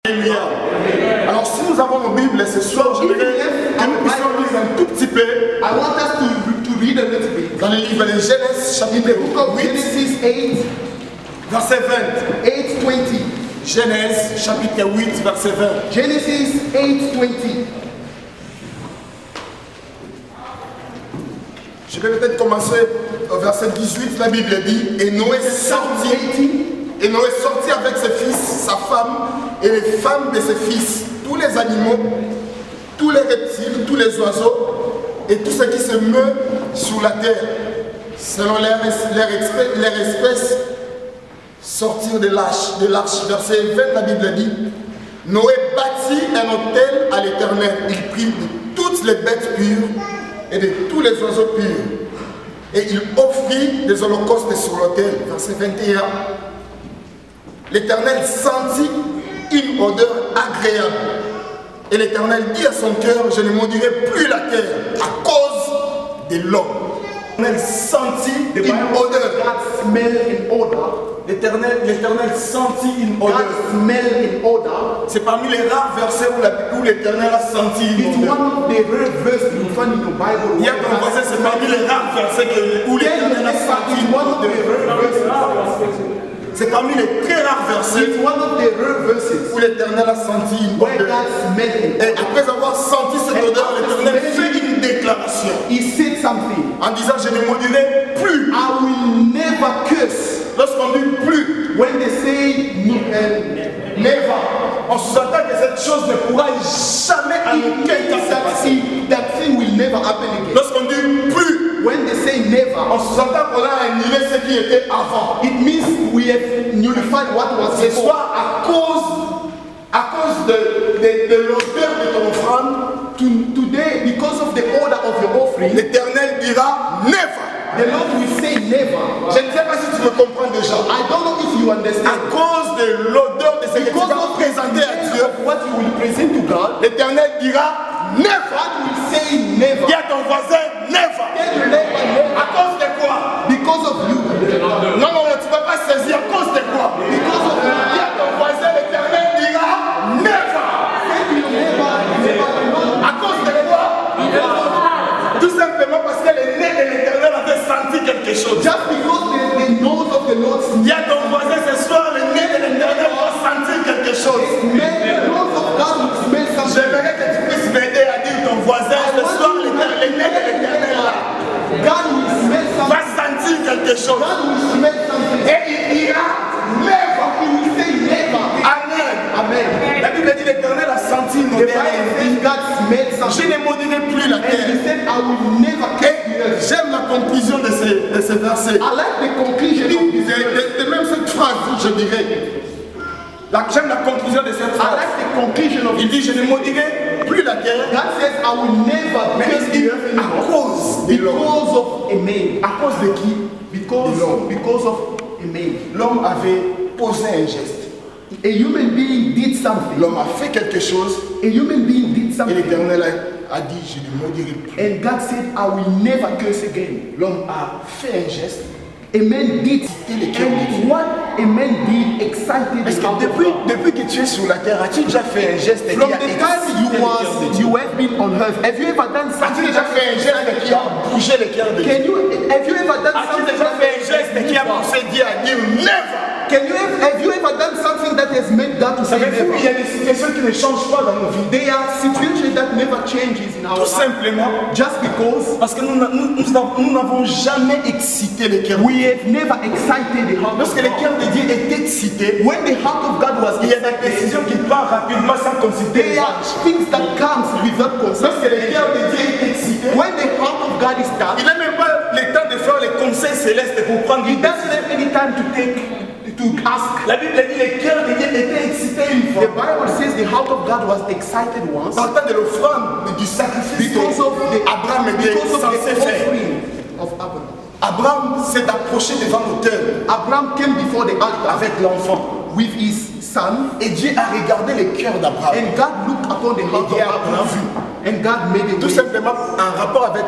Alléluia. Alors si nous avons nos Bibles ce soir, je voudrais que nous puissions lire un tout petit peu. I want us to read a little bit. Dans le livre de Genèse, chapitre 8, Genesis 8, verset 20. 8:20. Genèse, chapitre 8, verset 20. Genesis 8:20. Je vais peut-être commencer au verset 18. La Bible dit, et Noé sortit avec ses fils, sa femme et les femmes de ses fils, tous les animaux, tous les reptiles, tous les oiseaux et tout ce qui se meut sur la terre, selon leur espèce, sortir de l'arche. Verset 20, la Bible dit, Noé bâtit un autel à l'Éternel. Il prit de toutes les bêtes pures et de tous les oiseaux purs. Et il offrit des holocaustes sur l'autel. Verset 21. L'Éternel sentit une odeur agréable. Et l'Éternel dit à son cœur, je ne maudirai plus la terre à cause de l'homme. L'Éternel sentit une odeur. God smell an odor. L'Éternel sentit une God odeur. smell an odor. C'est parmi les rares versets où l'Éternel a senti une It's odeur. one of the rare verses you find in the Bible. Il y a ton voisin, c'est parmi les rares versets où l'Éternel a senti It's une one of the odeur. rare verses. C'est parmi les très rares versets It's one of the rare verses où l'Éternel a senti une where odeur. God smelled it. Et après avoir senti cette odeur, l'Éternel fait une déclaration He said something. en disant, je ne maudirai plus. I will never curse. Lorsqu'on dit plus, When they say never, on sous-entend que cette chose ne pourra jamais à it aucun cas means se passer. that thing will never happen again. Lorsqu'on dit plus, When they say never, on sous-entend qu'on a annulé ce qui était avant. it means we have nullified what was Ce before. soit à cause de l'odeur de ton offrande, Today, because of the order of your offering, l'Éternel dira never. the Lord will say never. Je ne sais pas si tu me comprends déjà. I don't know if you À understand. cause de l'odeur de ce que tu Because vas of présenter à Dieu, what you will present to God, l'Éternel dira never. God will say never. Dis à ton voisin never. Tell your neighbor never. À cause de quoi? Because of you. Non, non, tu ne vas pas saisir. À cause de quoi? Because of you. Dis à ton voisin, l'Éternel dira never. Say to your neighbor, never. À cause de quoi? Tout simplement parce que le nez de l'Éternel avait senti quelque chose. Just because the nose of the Lord Dis à ton voisin ce soir, le nez de l'Éternel va sentir quelque chose. smells, the nose of God will smell something. J'aimerais que tu puisses m'aider à dire ton voisin ce soir, le nez de l'Éternel là God will smell va something. sentir quelque chose. God will smell something. Et il dira never. He will say never. Amen. Amen. La Bible dit l'Éternel a senti une The odeur. Bible says God smelled Je something. ne maudirai plus la And he terre. said, I will never curse the Et earth. j'aime la conclusion de ce verset. I like the conclusion of this verse. Et même cette phrase, je dirais. J'aime la conclusion de cette I phrase. like the conclusion of Il it. dit, je ne maudirai plus la terre. God says, I will never Mais curse il dit, the earth à anymore. cause de l'homme. Because of a man. À cause de qui? Because of a man. L'homme avait posé un geste. A human being did something. L'homme a fait quelque chose. A human being did Et something. l'Éternel a dit, je ne maudirai plus. And God said, I will never curse again. L'homme a fait un geste. A man did. And what a man did excited Est-ce the que heart of God. depuis que tu es sur la terre, as-tu déjà fait un geste qui From a the excité time le cœur de Dieu? you have been on earth, have you ever done As-tu something? déjà fait un geste qui a bougé le cœur de Dieu? Have you ever done As-tu something? déjà fait un geste qui a poussé Dieu à dire never? Have you ever done something that has made God to say Savez-vous qu'il y never? a des situations qui ne changent pas dans nos vies? There are situations that never changes in our Tout life. simplement Just because parce que nous n'avons jamais excité le cœur. we have never excited the heart of Lorsque le God. cœur de Dieu est excité, When the heart of God was il y a des décisions qui prennent rapidement sans considérer. there are things that comes without Lorsque le cœur de consideration. Dieu est excité, When the heart of God is il touched, n'a même pas le temps de faire les conseils célestes pour prendre he une doesn't décision. have any time to ask. La Bible dit le cœur de Dieu était excité une The fois. Bible says the heart of God was excited once Partant de l'offrande du sacrifice because of the Abraham était censé faire. offering of Abraham. Abraham s'est approché devant l'autel Abraham came before the altar avec l'enfant. with his son, Et Dieu a regardé le cœur d'Abraham. and God looked upon the heart of Dieu a Abraham, vu. and God made a Tout way simplement en rapport avec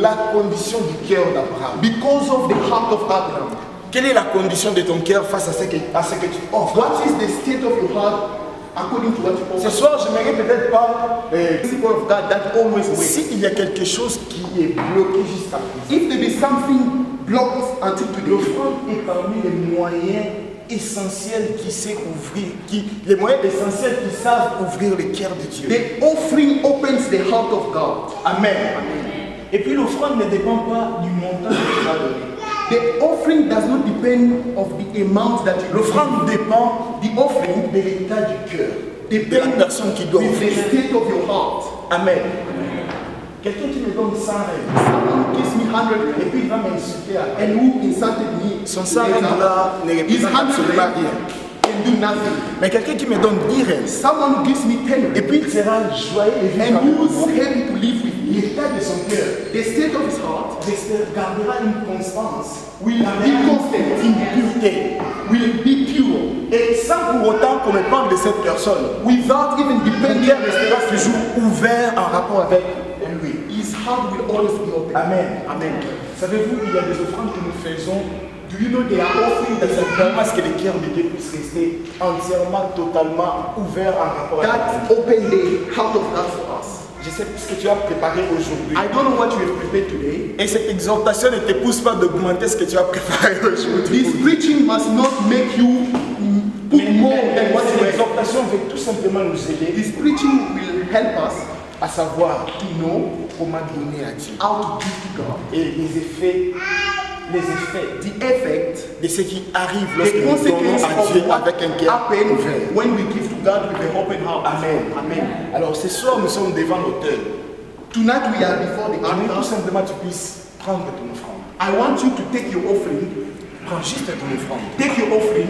la condition du cœur d'Abraham. because of the heart of Abraham. Quelle est la condition de ton cœur face à ce que tu offres? What is the state of your heart according to what you Ce soir, je n'aimerais peut-être pas principle of God that always waits. s'il y a quelque chose qui est bloqué jusqu'à présent. If there is something blocked until today, L'offrande est parmi les moyens essentiels qui sait ouvrir, les moyens essentiels qui savent ouvrir le cœur de Dieu. the offering opens the heart of God. Amen. Et puis l'offrande ne dépend pas du montant que tu vas donner. The offering does not depend of the amount that you L'offrande dépend The offering de l'état du cœur, de la depends personne qui doit with the offrir. state of your heart. Amen. Quelqu'un qui me donne 100 règles, Someone gives me 100 et rand puis il va m'insulter à and who insulted me, son 100 règles là ne his représente 100 absolument rand rien. can do nothing. Mais quelqu'un qui me donne 10 règles, Someone who gives me 10 et rand puis il sera joyeux et vivre and avec who's moi, happy to live with me, l'état de son cœur the state of his heart gardera une constance, will be constant, une pureté, will be pure, et sans pour autant qu'on me parle de cette personne. without even Mon depending cœur restera toujours ouvert en rapport avec lui. his heart will always be open. Amen. Amen. Savez-vous, il y a des offrandes que nous faisons. Do you know they are offering that parce que le cœur de Dieu puisse rester entièrement, totalement ouvert en rapport avec That lui. opened the heart of God for us. Je sais ce que tu as préparé aujourd'hui. I don't know what you have prepared today. Et cette exhortation ne te pousse pas d'augmenter ce que tu as préparé aujourd'hui. This preaching must not make you put more than what you Cette have. exhortation veut tout simplement nous aider This preaching will help us à savoir to know comment donner à Dieu. how to give to God. Et les effets The effect, de ce qui arrive lorsque the nous donnons consequence à Dieu of what avec un cœur happens ouvert. when we give to God with an open heart. Amen. Amen. Alors ce soir, nous sommes devant l'autel. Tonight we are before the J'aimerais tout altar. simplement que tu puisses prendre ton offrande. I want you to take your offering. Prends juste ton offrande. Take your offering.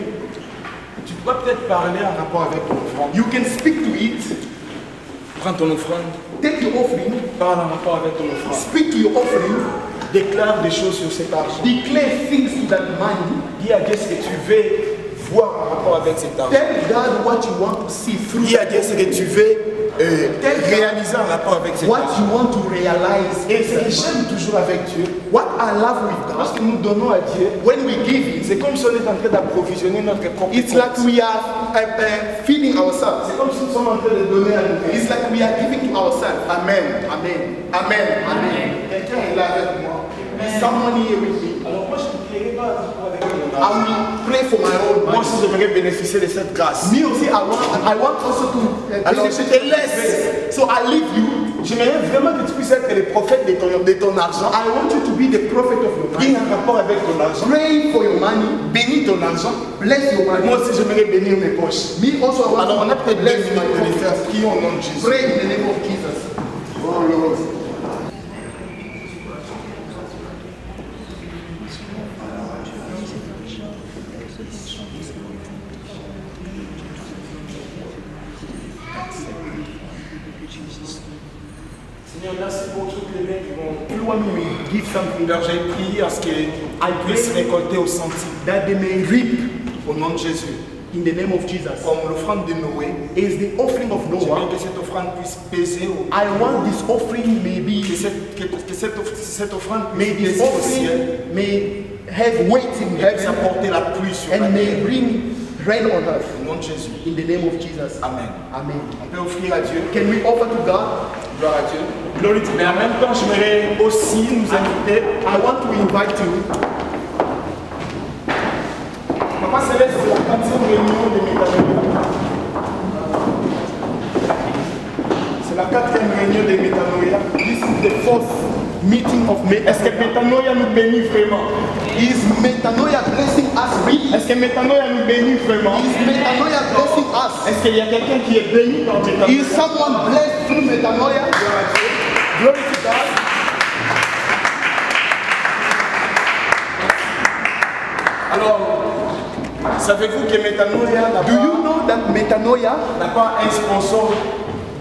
Tu dois peut-être parler en rapport avec ton offrande. You can speak to it. Prends ton offrande. Take your offering. Parle en rapport avec ton offrande. Speak to your offering. Déclare des choses sur cet argent. Declare things to that money. Dis à Dieu ce que tu veux voir en rapport avec cet argent. Tell God what you want to see through. Dis à Dieu ce que tu veux réaliser en rapport avec cet What argent. you want to realize. Et ce que j'aime toujours avec Dieu, What I love with lorsque God, nous donnons à Dieu, when we give it, c'est comme si on est en train d'approvisionner notre propre it's compte. like we are feeding ourselves. C'est comme si nous sommes en train de donner à nous-mêmes. It's like we are giving to ourselves. Amen. Amen. Amen. Amen. Quelqu'un est là avec moi. Someone here with me. Alors moi je ne prierai pas avec mon I argent. will pray for my own Moi money. aussi j'aimerais bénéficier de cette grâce. Me also, I want also to Alors je te laisse. So I leave you. J'aimerais vraiment que tu puisses être le prophète de ton argent. I want you to be the prophet of your Qui money. a un rapport avec ton argent. Pray for your money. Bénis ton argent. Bless your money. Moi aussi j'aimerais bénir mes poches. Me also, I want Alors on a to peut-être bless 2 my minutes de les pocket. faire. Prions au nom de Jésus. Pray in the name of Jesus. Oh Lord. Seigneur, merci pour toutes les mains qui vont. You want me to give something Alors j'ai prié à ce qu'ils puissent récolter au centime. that they may reap Au nom de Jésus. in the name of Jesus. Comme l'offrande de Noé. Is the offering of J'aimerais Noah. que cette offrande puisse peser au. I want this offering may be, Que cette offrande may puisse this peser au ciel. offering may have weight in Et puisse heaven apporter la pluie sur la and may terre. bring rain on earth. Au nom de Jésus. In the name of Jesus. Amen. Amen. On peut offrir à Dieu. Can we offer to God? Gloire à Dieu. Mais en même temps, j'aimerais aussi nous inviter. I want to invite you. Papa Céleste, c'est la 4e réunion de Métanoïa. C'est la 4e réunion de Métanoïa. This is the fourth meeting of Est-ce que Métanoïa nous bénit vraiment? Is Metanoia blessing us really? Est-ce que Métanoïa nous bénit vraiment? Is Metanoia blessing us? Est-ce qu'il y a quelqu'un qui est béni par Métanoïa? Is someone blessed through Metanoia? Glory to God. Alors, savez-vous que Métanoïa n'a Do you know that Metanoia pas un sponsor?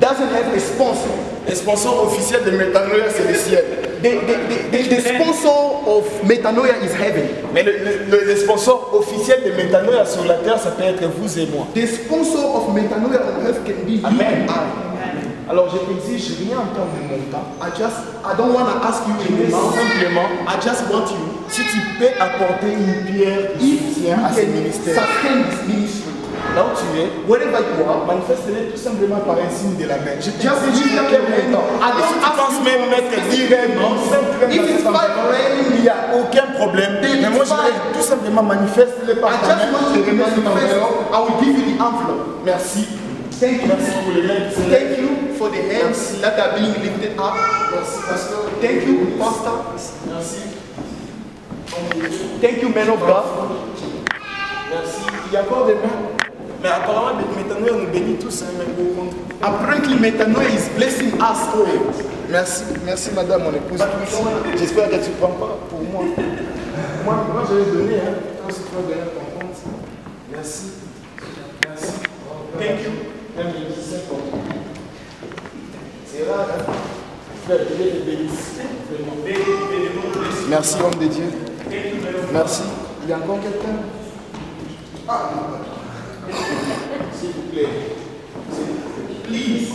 doesn't have a sponsor? Le sponsor officiel de Métanoïa, c'est le ciel. The sponsor of Metanoia is heaven. Mais le sponsor officiel de Métanoïa sur la terre, ça peut être vous et moi. The sponsor of Metanoia on earth can be you Amen. and I. Alors je t'exige rien en termes de montant. I don't want to ask you Mais anymore. simplement, I just want you, si tu peux apporter une pierre de if you soutien à ce can ministère, sustain this ministry, là où tu es, wherever you are, manifeste-les tout simplement par un signe de la main. Je te just lift up your hand. I Et si don't tu ask penses you même mettre 10 graines, if it's 5 raining, il n'y a aucun problème. Mais moi, je vais tout simplement manifester-les par I ta just main. want you to manifest. I will give you the envelope. Merci. Thank you. Merci pour les mains qui se lèvent. Thank you for the hands that are being lifted up. Merci, pasteur. Thank you, Pastor. Merci. Thank you, man of God. Merci. Il y a encore des mains. Mais apparemment, Métanoïa nous bénit tous. Hein, mais au compte. Apparently, Metanoia is blessing us all. Merci, merci madame, mon épouse. J'espère que tu ne prends pas pour moi. Moi je vais donner, hein. Toi aussi tu vas donner ton compte. Merci. Merci. Thank you. Même les musiciens comme c'est rare, hein. Frère, Dieu te bénisse. Merci, homme de Dieu. Merci. Il y a encore quelqu'un? Ah, s'il vous plaît. Please.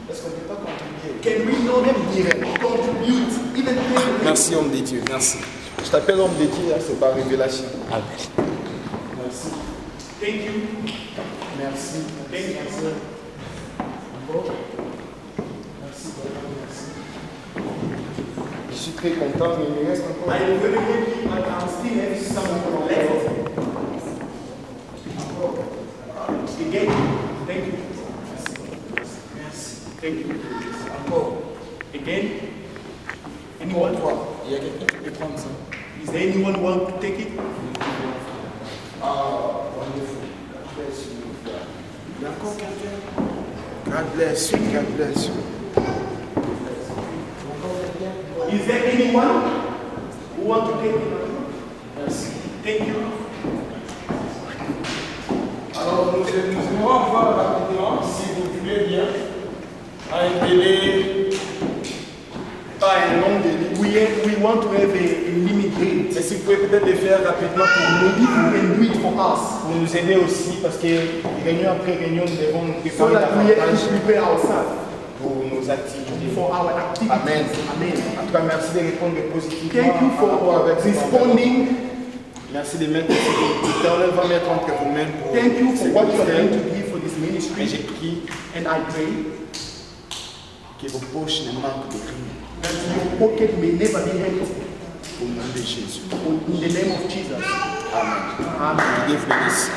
Est-ce qu'on ne peut pas contribuer? Can we not contribute even pay? Merci, homme de Dieu. Merci. Je t'appelle homme de Dieu, c'est par révélation. Amen. Merci. Thank you. Merci. Thank you. Merci. Encore. Merci, merci. Je suis très content, mais il me reste encore. I am very happy, but I'm still having some left. Again, thank you. Merci. Thank you. Encore. Again. Anyone? Il y a quelqu'un qui peut prendre ça. Is there anyone who want to take it? Ah, wonderful. Il y a encore quelqu'un. God bless you. God bless you. Is there anyone who want to take it? Merci. Thank you. Alors, nous allons voir rapidement, si vous voulez bien, à un délai, pas un long délai. We want to have a limit date. Mais si vous pouvez peut-être le faire rapidement pour nous, Maybe you can do it for us. pour nous aider aussi, parce que réunion après réunion, nous devons nous So préparer that we have davantage to prepare ourselves pour nos activités. for our activities. Amen. Amen. En tout cas, merci de répondre positivement. Thank you par rapport for avec ces responding. Merci de mettre l'Éternel va mettre entre vos mains pour Thank you for ce what you are going ministère. to give for this Et ministry. j'ai pris And I pray que vos poches ne manquent de rien. that your pocket may never be empty. Au nom de Jésus. In the name of Jesus. Amen. Amen. Dieu vous bénisse.